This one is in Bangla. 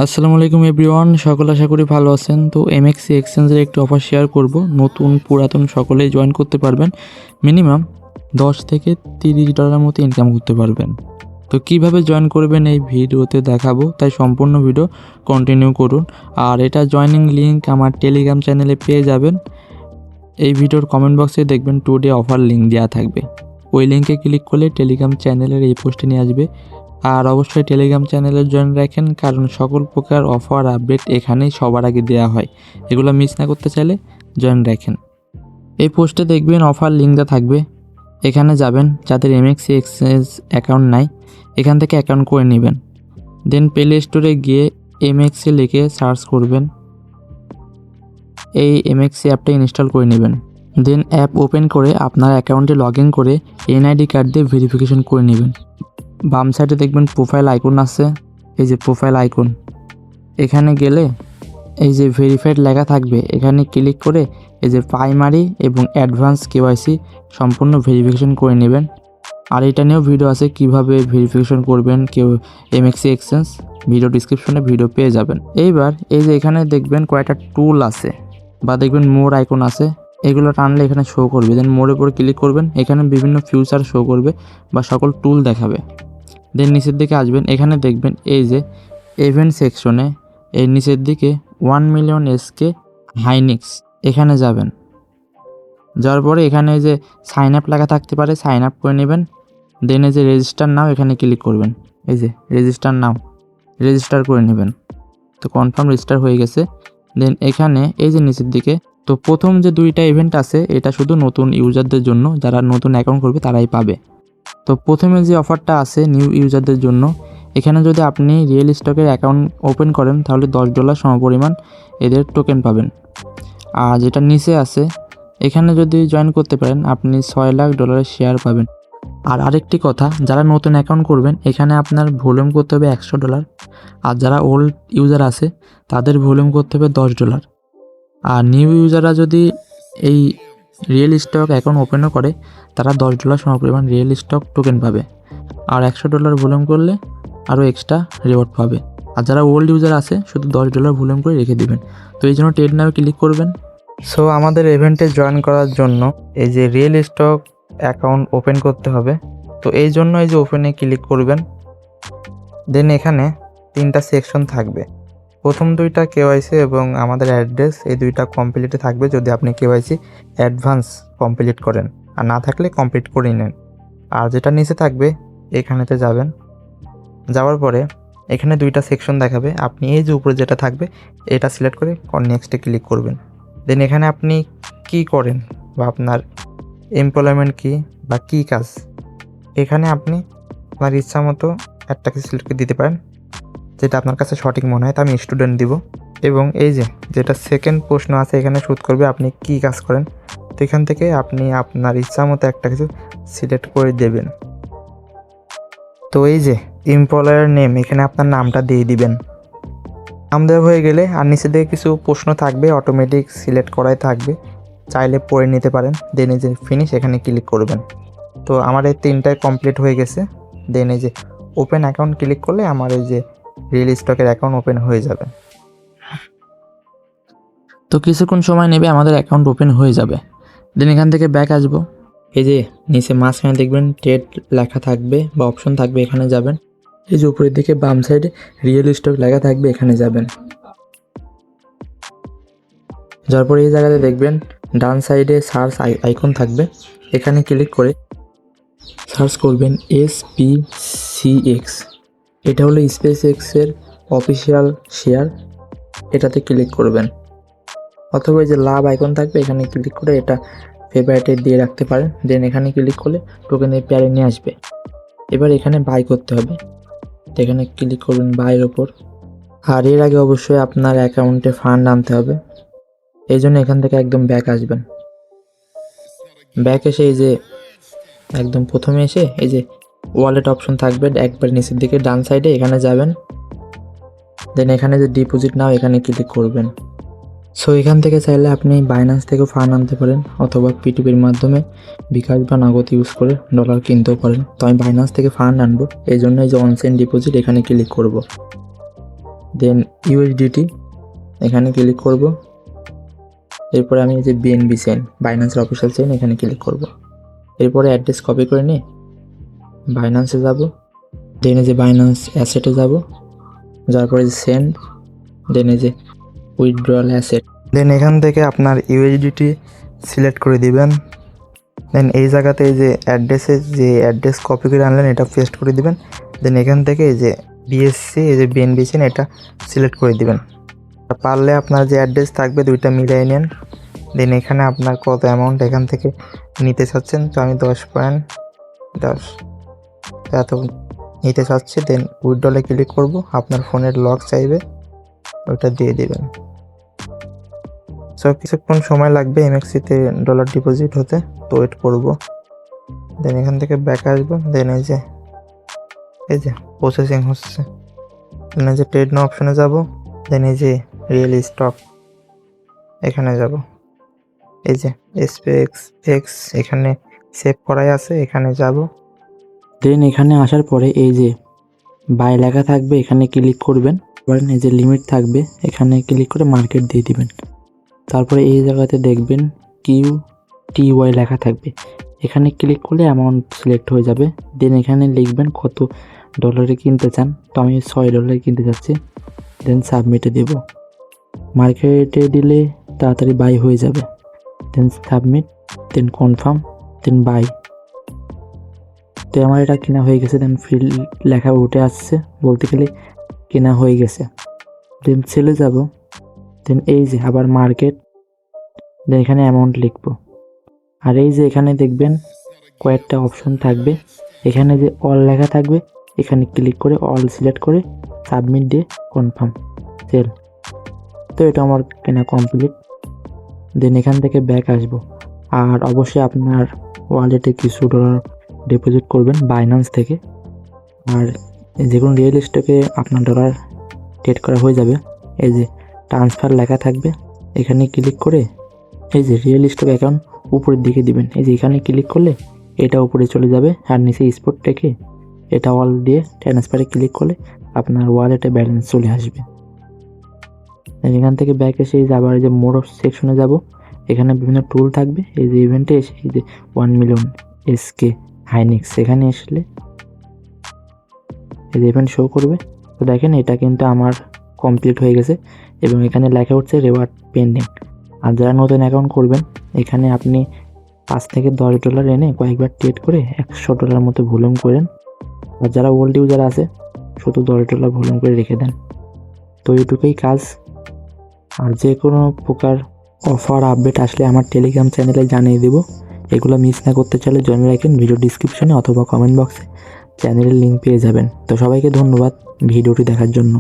আসসালামু আলাইকুম এভরিওয়ান, সকলে আশা করি ভালো আছেন। তো এমএক্সি এক্সচেঞ্জের একটি অফার শেয়ার করব। নতুন পুরাতন সকলেই জয়েন করতে পারবেন। মিনিমাম 10 থেকে $30 মতো ইনকাম করতে পারবেন। তো কিভাবে জয়েন করবেন এই ভিডিওতে দেখাবো, তাই সম্পূর্ণ ভিডিও কন্টিনিউ করুন। আর এটা জয়েনিং লিঙ্ক আমার টেলিগ্রাম চ্যানেলে পেয়ে যাবেন। এই ভিডিওর কমেন্ট বক্সে দেখবেন টুডে অফার লিঙ্ক দেওয়া থাকবে। ওই লিঙ্কে ক্লিক করলে টেলিগ্রাম চ্যানেলের এই পোস্টে নিয়ে আসবে। আর অবশ্যই টেলিগ্রাম চ্যানেলে জয়েন রাখেন, কারণ সকল প্রকার অফার আপডেট এখানেই সবার আগে দেওয়া হয়। এগুলো মিস না করতে চাইলে জয়েন রাখেন। এই পোস্টে দেখবেন অফার লিঙ্ক দেওয়া থাকবে। এখানে যাবেন, যাদের এমএক্সি এক্সচেঞ্জ অ্যাকাউন্ট নাই এখান থেকে অ্যাকাউন্ট করে নেবেন। দেন প্লে স্টোরে গিয়ে এমএক্সি লিখে সার্চ করবেন। এই এমএক্সি অ্যাপটা ইনস্টল করে নেবেন। দেন অ্যাপ ওপেন করে আপনার অ্যাকাউন্টে লগ ইন করে এনআইডি কার্ড দিয়ে ভেরিফিকেশন করে নেবেন। বাম সাইডে দেখবেন প্রোফাইল আইকন আছে, এই যে প্রোফাইল আইকন। এখানে গেলে এই যে ভেরিফাইড লেখা থাকবে, এখানে ক্লিক করে এই যে প্রাইমারি এবং অ্যাডভান্স কেওয়াইসি সম্পূর্ণ ভেরিফিকেশন করে নেবেন। আর এটা নিয়েও ভিডিও আছে কিভাবে ভেরিফিকেশন করবেন এমএক্সি এক্সচেঞ্জ, ভিডিও ডিসক্রিপশনে ভিডিও পেয়ে যাবেন। এইবার এই যে এখানে দেখবেন কয়েকটা টুল আছে বা দেখবেন মোর আইকন আছে, এগুলো টানলে এখানে শো করবে। দেন মোড়ের উপর ক্লিক করবেন, এখানে বিভিন্ন ফিউচার শো করবে বা সকল টুল দেখাবে। দেন নিচের দিকে আসবেন, এখানে দেখবেন এই যে ইভেন্ট সেকশনে এই নিচের দিকে 1 মিলিয়ন এসকে হাইনিক্স, এখানে যাবেন। যাওয়ার পরে এখানে এই যে সাইন আপ লেখা থাকতে পারে, সাইন আপ করে নেবেন। দেন এই যে রেজিস্টার নাও, এখানে ক্লিক করবেন। এই যে রেজিস্টার নাও, রেজিস্টার করে নেবেন। তো কনফার্ম রেজিস্টার হয়ে গেছে। দেন এখানে এই যে নিচের দিকে, তো প্রথম যে দুইটা ইভেন্ট আছে এটা শুধু নতুন ইউজারদের জন্য, যারা নতুন অ্যাকাউন্ট করবে তারাই পাবে। তো প্রথমে যে অফারটা আছে নিউ ইউজারদের জন্য, এখানে যদি আপনি রিয়েল স্টকের অ্যাকাউন্ট ওপেন করেন তাহলে $10 সমপরিমাণ এদের টোকেন পাবেন। আর যেটা নিচে আছে এখানে যদি জয়েন করতে পারেন আপনি $6 লাখ শেয়ার পাবেন। আর আরেকটি কথা, যারা নতুন অ্যাকাউন্ট করবেন এখানে আপনার ভলিউম করতে হবে $100। আর যারা ওল্ড ইউজার আছে তাদের ভলিউম করতে হবে $10। আর নিউ ইউজাররা যদি এই রিয়েল স্টক অ্যাকাউন্ট ওপেনও করে তারা $10 সমপরিমাণ রিয়েল স্টক টোকেন পাবে। আর $100 ভলিউম করলে আরও এক্সট্রা রিওয়ার্ড পাবে। আর যারা ওল্ড ইউজার আছে শুধু $10 ভলিউম করে রেখে দিবেন। তো এই জন্য ট্রেড নাও ক্লিক করবেন। সো আমাদের ইভেন্টে জয়েন করার জন্য এই যে রিয়েল স্টক অ্যাকাউন্ট ওপেন করতে হবে। তো এই জন্য এই যে ওপেনে ক্লিক করবেন। দেন এখানে 3টা সেকশন থাকবে। প্রথম দুইটা কেওয়াইসি এবং আমাদের অ্যাড্রেস, এই দুইটা কমপ্লিটে থাকবে যদি আপনি কেওয়াইসি অ্যাডভান্স কমপ্লিট করেন, আর না থাকলে কমপ্লিট করে নেন। আর যেটা নিচে থাকবে এখানেতে যাবেন। যাওয়ার পরে এখানে দুইটা সেকশন দেখাবে, আপনি এই যে উপরে যেটা থাকবে এটা সিলেক্ট করে নেক্সটে ক্লিক করবেন। দেন এখানে আপনি কি করেন বা আপনার এমপ্লয়মেন্ট কি বা কী কাজ, এখানে আপনি আপনার ইচ্ছা মতো একটা কিছু সিলেক্ট করে দিতে পারেন যেটা আপনার কাছে সঠিক মনে হয়। তো আমি স্টুডেন্ট দিব। এবং এই যে যেটা সেকেন্ড প্রশ্ন আছে এখানে শুট করবে আপনি কি কাজ করেন। তো এখান থেকে আপনি আপনার ইচ্ছা মতো একটা কিছু সিলেক্ট করে দেবেন। তো এই যে এমপ্লয়ার নেম, এখানে আপনার নামটা দিয়ে দিবেন। নাম দেওয়া হয়ে গেলে আর নিচে দিকে কিছু প্রশ্ন থাকবে, অটোমেটিক সিলেক্ট করাই থাকবে, চাইলে পড়ে নিতে পারেন। দেন এই যে ফিনিশ, এখানে ক্লিক করবেন। তো আমার এই 3টাই কমপ্লিট হয়ে গেছে। দেন এই যে ওপেন অ্যাকাউন্ট ক্লিক করলে আমার এই যে রিয়েল স্টকের অ্যাকাউন্ট ওপেন হয়ে যাবে। তো কিছুক্ষণ সময় নেবে, আমাদের অ্যাকাউন্ট ওপেন হয়ে যাবে। দেন এখান থেকে ব্যাক আসবো। এই যে নিচে মাঝখানে দেখবেন ট্রেড লেখা থাকবে বা অপশন থাকবে, এখানে যাবেন। এই যে উপরের দিকে বাম সাইডে রিয়েল স্টক লেখা থাকবে, এখানে যাবেন। যার পরে এই জায়গাতে দেখবেন ডান সাইডে সার্চ আইকন থাকবে, এখানে ক্লিক করে সার্চ করবেন SPCX। এটা হলো SpaceXের অফিসিয়াল শেয়ার, এটাতে ক্লিক করবেন। অথবা এই যে লাভ আইকন থাকবে, এখানে ক্লিক করে এটা ফেভারিটে দিয়ে রাখতে পারেন। দেন এখানে ক্লিক করলে টোকেনের পেয়ারে নিয়ে আসবে। এবার এখানে বাই করতে হবে, তো এখানে ক্লিক করবেন বাইয়ের ওপর। আর এর আগে অবশ্যই আপনার অ্যাকাউন্টে ফান্ড আনতে হবে, এই জন্য এখান থেকে একদম ব্যাক আসবেন। ব্যাক এসে এই যে একদম প্রথমে এসে এই যে ওয়ালেট অপশন থাকবে একবার নিচের দিকে ডান সাইডে, এখানে যাবেন। দেন এখানে যে ডিপোজিট নাও, এখানে ক্লিক করবেন। সো এখান থেকে চাইলে আপনি বাইন্যান্স থেকে ফান্ড আনতে পারেন অথবা P2Pর মাধ্যমে বিকাশ বা নগদ ইউজ করে ডলার কিনতেও পারেন। তো আমি বাইন্যান্স থেকে ফান্ড আনবো, এই জন্য এই যে অনসেন্ড ডিপোজিট এখানে ক্লিক করব। দেন ইউএসডিটি এখানে ক্লিক করব। এরপরে আমি এই যে বিএনবি চেইন, বাইন্যান্সের অফিসিয়াল চেইন, এখানে ক্লিক করব। এরপরে অ্যাড্রেস কপি করে নিয়ে বাইন্যান্সে যাব। দেন এই যে বাইন্যান্স অ্যাসেটে যাব, যার পরে সেন্ড, দেন এই যে উইথড্রয়াল অ্যাসেট। দেন এখান থেকে আপনার ইউএসডিটি সিলেক্ট করে দিবেন। দেন এই জায়গাতে এই যে অ্যাড্রেসে যে অ্যাড্রেস কপি করে আনলেন এটা পেস্ট করে দিবেন। দেন এখান থেকে এই যে বিএসসি, এই যে বিএনবি চেইন, এটা সিলেক্ট করে দিবেন। পারলে আপনার যে অ্যাড্রেস থাকবে দুইটা মিলিয়ে নেন। দেন এখানে আপনার কত অ্যামাউন্ট এখান থেকে নিতে চাচ্ছেন, তো আমি 10.10 এত নিতে চাচ্ছি। দেন উইথড্রলে ক্লিক করব। আপনার ফোনের লক চাইবে, ওটা দিয়ে দিবেন। সো কিছুক্ষণ সময় লাগবে এমএক্সিতে ডলার ডিপোজিট হতে, তো ওয়েট করব। দেন এখান থেকে ব্যাক আসবো। দেন এই যে প্রসেসিং হচ্ছে। দেন এই যে ট্রেড নাও অপশনে যাব। দেন এই যে রিয়েল স্টক এখানে যাব। এই যে এসপিএক্স এখানে সেভ করাই আছে, এখানে যাব। দেন এখানে আসার পরে এই যে বাই লেখা থাকবে, এখানে ক্লিক করবেন। এই যে লিমিট থাকবে, এখানে ক্লিক করে মার্কেট দিয়ে দিবেন। তারপরে এই জায়গাতে দেখবেন QTY লেখা থাকবে, এখানে ক্লিক করলে অ্যামাউন্ট সিলেক্ট হয়ে যাবে। দেন এখানে লিখবেন কত ডলারে কিনতে চান, তো আমি $6 কিনতে চাচ্ছি। দেন সাবমিটে দেব। মার্কেটে দিলে তাড়াতাড়ি বাই হয়ে যাবে। Then submit, then confirm, then buy. তো আমার এটা কেনা হয়ে গেছে। দেন ফিল লেখা উঠে আসছে, বলতে গেলে কেনা হয়ে গেছে। দেন সেলে যাব। দেন এই যে আবার মার্কেট, দেন এখানে অ্যামাউন্ট লিখবো। আর এই যে এখানে দেখবেন কয়েকটা অপশন থাকবে, এখানে যে অল লেখা থাকবে, এখানে ক্লিক করে অল সিলেক্ট করে সাবমিট দিয়ে কনফার্ম সেল। তো এটা আমার কেনা কমপ্লিট। দেন এখান থেকে ব্যাক আসবো। আর অবশ্যই আপনার ওয়ালেটে কিছু ডলার ডিপোজিট করবেন বাইন্যান্স থেকে। আর যে কোনো রিয়েল স্টকে আপনার ডলার ট্রেড করা হয়ে যাবে। এই যে ট্রান্সফার লেখা থাকবে, এখানে ক্লিক করে এই যে রিয়েল স্টক অ্যাকাউন্ট উপরের দিকে দিবেন। এই যে এখানে ক্লিক করলে এটা উপরে চলে যাবে, আর নিচে স্পট থেকে এটা অল দিয়ে ট্রান্সফারে ক্লিক করলে আপনার ওয়ালেটে ব্যালেন্স চলে আসবে। এখান থেকে ব্যাক এসে এই যে আবার এই যে মোর সেকশনে যাব, এখানে বিভিন্ন টুল থাকবে। এই যে ইভেন্টে এসে এই যে 1 মিলিয়ন SK হাইনিক্স, এখানে আসলে এই যে ইভেন্ট শো করবে। তো দেখেন এটা কিন্তু আমার কমপ্লিট হয়ে গেছে এবং এখানে লেখা উঠছে রিওয়ার্ড পেন্ডিং। আর যারা নতুন অ্যাকাউন্ট করবেন, এখানে আপনি $5 থেকে $10 এনে কয়েকবার ট্রেড করে $100 মতো ভলিউম করেন। আর যারা ওল্ড ইউজার আছে শুধু $10 ভলিউম করে রেখে দেন। তো এইটুকুই কাজ। আর যে কোনো প্রকার অফার আপডেট আসলে আমার টেলিগ্রাম চ্যানেলে জানিয়ে দেব। এগুলো মিস না করতে চাইলে জয়েন রাখেন ভিডিও ডিসক্রিপশনে অথবা কমেন্ট বক্সে চ্যানেলের লিঙ্ক পেয়ে যাবেন। তো সবাইকে ধন্যবাদ ভিডিওটি দেখার জন্য।